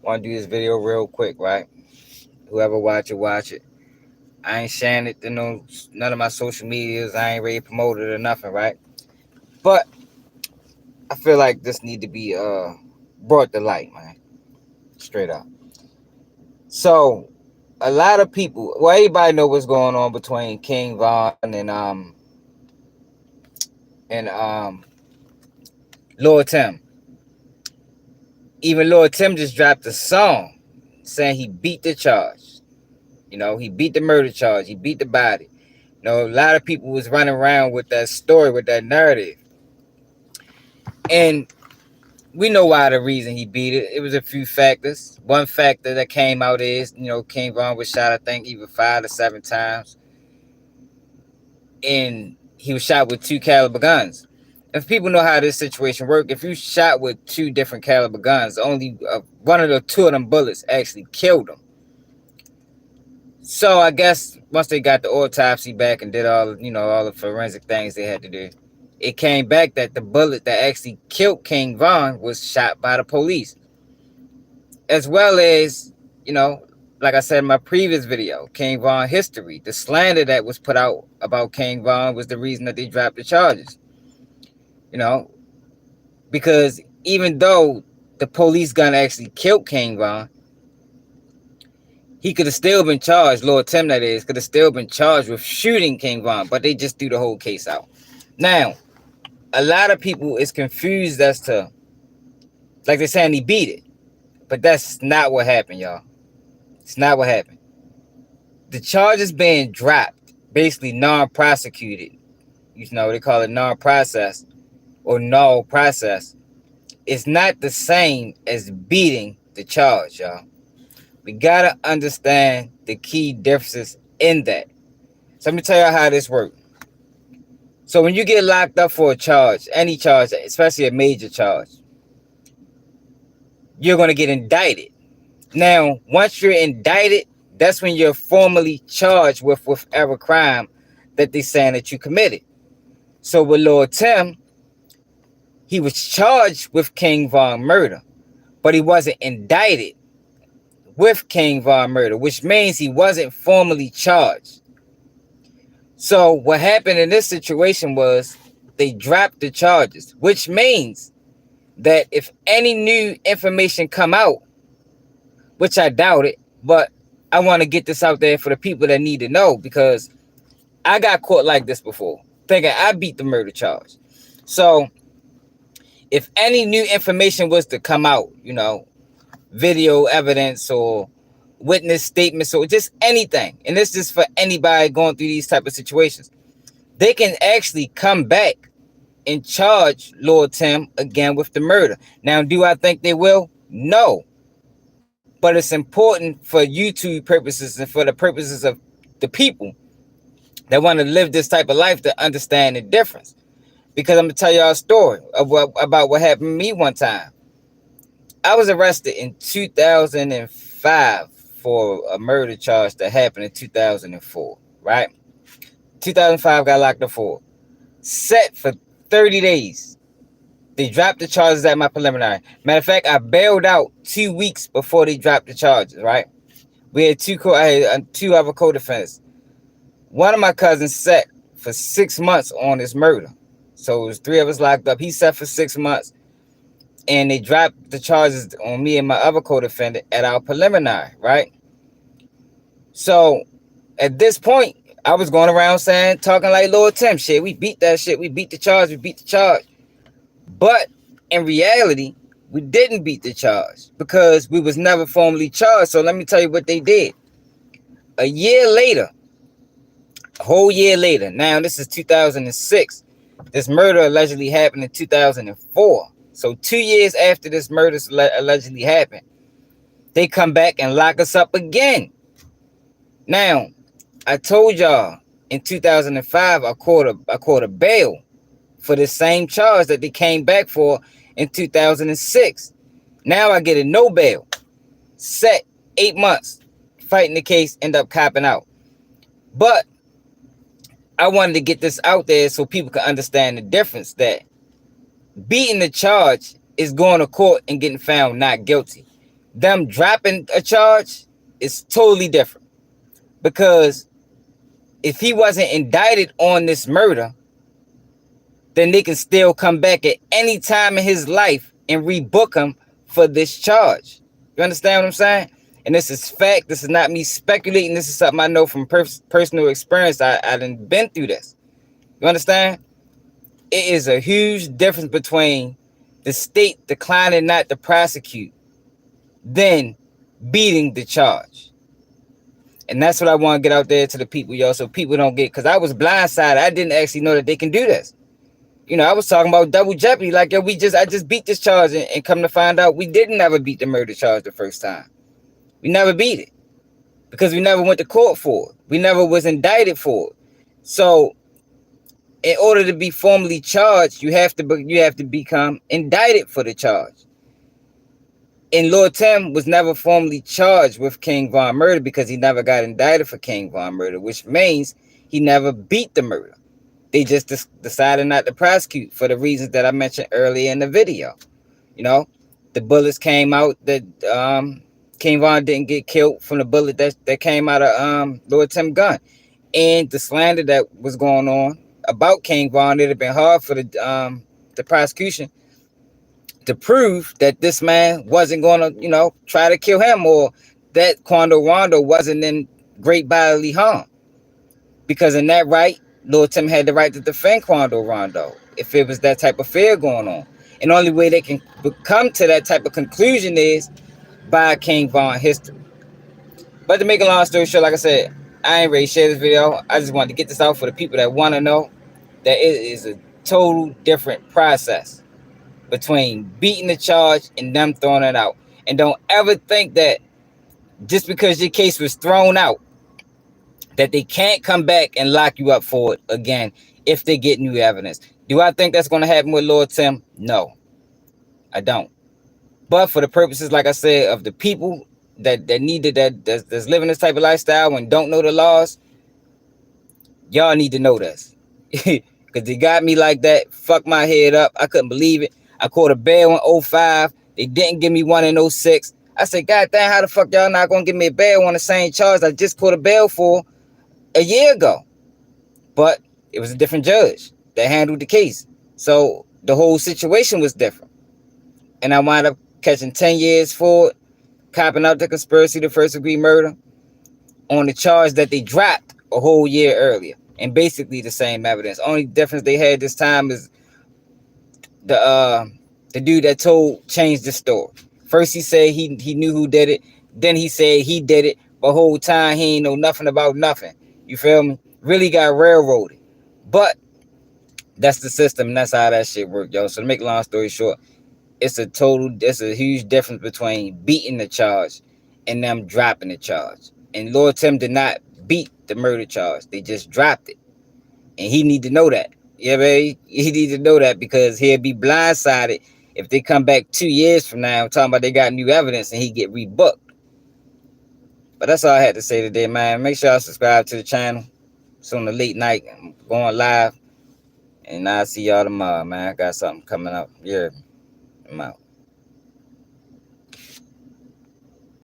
Want to do this video real quick, right? Whoever watch it, watch it. I ain't sharing it to none of my social medias. I ain't ready to promote it or nothing, right? But I feel like this need to be brought to light, man. Straight up. So a lot of people, well, everybody know what's going on between King Von and Lord Tim. Even Lord Tim just dropped a song saying he beat the charge. He beat the murder charge. He beat the body. A lot of people was running around with that story, with that narrative. And we know why the reason he beat it. It was a few factors. One factor that came out is, King Von was shot, I think, either 5 to 7 times. And he was shot with 2 caliber guns. If people know how this situation works, if you shot with 2 different caliber guns, only one of the 2 of them bullets actually killed him. So I guess once they got the autopsy back and did all the forensic things they had to do, it came back that the bullet that actually killed King Von was shot by the police. As well as, like I said in my previous video, King Von history. The slander that was put out about King Von was the reason that they dropped the charges. Because even though the police gun actually killed King Von, he could have still been charged, Lord Tim that is, could have still been charged with shooting King Von, but they just threw the whole case out. Now, a lot of people is confused as to, like they're saying he beat it, but that's not what happened, y'all. It's not what happened. The charges being dropped, basically non-prosecuted, they call it non-process or null process, it's not the same as beating the charge, y'all. We gotta understand the key differences in that. So let me tell you how this works. So when you get locked up for a charge, any charge, especially a major charge, you're gonna get indicted. Now, once you're indicted, that's when you're formally charged with whatever crime that they're saying that you committed. So with Lord Tim, he was charged with King Von murder, but he wasn't indicted with King Von murder, which means he wasn't formally charged. So what happened in this situation was they dropped the charges, which means that if any new information come out, which I doubt it, but I want to get this out there for the people that need to know, because I got caught like this before, thinking I beat the murder charge. So if any new information was to come out, video evidence or witness statements or just anything, and this is for anybody going through these type of situations, they can actually come back and charge Lord Tim again with the murder. Now, do I think they will? No. But it's important for YouTube purposes and for the purposes of the people that want to live this type of life to understand the difference. Because I'm going to tell y'all a story about what happened to me one time. I was arrested in 2005 for a murder charge that happened in 2004, right? 2005 got locked up for. Set for 30 days. They dropped the charges at my preliminary. Matter of fact, I bailed out 2 weeks before they dropped the charges, right? I had two other co-defendants. One of my cousins set for 6 months on his murder. So it was 3 of us locked up. He set for 6 months. And they dropped the charges on me and my other co-defendant at our preliminary, right? So at this point, I was going around talking like Lord Tim, shit, we beat that shit. We beat the charge. But in reality, we didn't beat the charge because we was never formally charged. So let me tell you what they did. A whole year later, now this is 2006. This murder allegedly happened in 2004. So 2 years after this murder allegedly happened, they come back and lock us up again. Now, I told y'all in 2005, I caught a bail for the same charge that they came back for in 2006. Now I get a no bail. Set 8 months. Fighting the case, end up copping out. But I wanted to get this out there so people can understand the difference, that beating the charge is going to court and getting found not guilty. them dropping a charge is totally different. Because if he wasn't indicted on this murder, then they can still come back at any time in his life and rebook him for this charge. You understand what I'm saying? And this is fact. This is not me speculating. This is something I know from personal experience. I done been through this. You understand? It is a huge difference between the state declining not to prosecute than beating the charge. And that's what I want to get out there to the people, yo, so people don't get, because I was blindsided. I didn't actually know that they can do this. You know, I was talking about double jeopardy, like, yo, I just beat this charge, and come to find out we didn't ever beat the murder charge the first time. We never beat it because we never went to court for it. We never was indicted for it. So in order to be formally charged, you have to become indicted for the charge. And Lord Tim was never formally charged with King Von murder because he never got indicted for King Von murder, which means he never beat the murder. They just decided not to prosecute for the reasons that I mentioned earlier in the video. You know, the bullets came out that King Von didn't get killed from the bullet that came out of Lord Tim's gun. And the slander that was going on about King Von, it'd have been hard for the prosecution to prove that this man wasn't going to, you know, try to kill him, or that Quando Rondo wasn't in great bodily harm. Because in that right, Lord Tim had the right to defend Quando Rondo if it was that type of fear going on. And the only way they can come to that type of conclusion is by King Von history. But to make a long story short, like I said, I ain't ready to share this video. I just wanted to get this out for the people that want to know that it is a total different process between beating the charge and them throwing it out. And don't ever think that just because your case was thrown out, that they can't come back and lock you up for it again if they get new evidence. Do I think that's going to happen with Lord Tim? No, I don't. But for the purposes, like I said, of the people that needed that's living this type of lifestyle and don't know the laws, y'all need to know this. Because they got me like that, fucked my head up. I couldn't believe it. I caught a bail in 2005. They didn't give me one in 2006. I said, God damn, how the fuck y'all not going to give me a bail on the same charge I just caught a bail for a year ago? But it was a different judge that handled the case. So the whole situation was different. And I wound up catching 10 years for it, copping out the conspiracy to first degree murder on the charge that they dropped a whole year earlier. And basically the same evidence. Only difference they had this time is the dude that changed the story. First he said he knew who did it. Then he said he did it. But whole time he ain't know nothing about nothing. You feel me? Really got railroaded. But that's the system, and that's how that shit work, yo. So to make a long story short, it's a huge difference between beating the charge and them dropping the charge. And Lord Tim did not beat the murder charge. They just dropped it. And he need to know that. Yeah, baby. He need to know that because he'll be blindsided if they come back 2 years from now talking about they got new evidence and he get rebooked. But that's all I had to say today, man. Make sure y'all subscribe to the channel. It's on the late night. I'm going live. And I'll see y'all tomorrow, man. I got something coming up. Yeah, I'm out.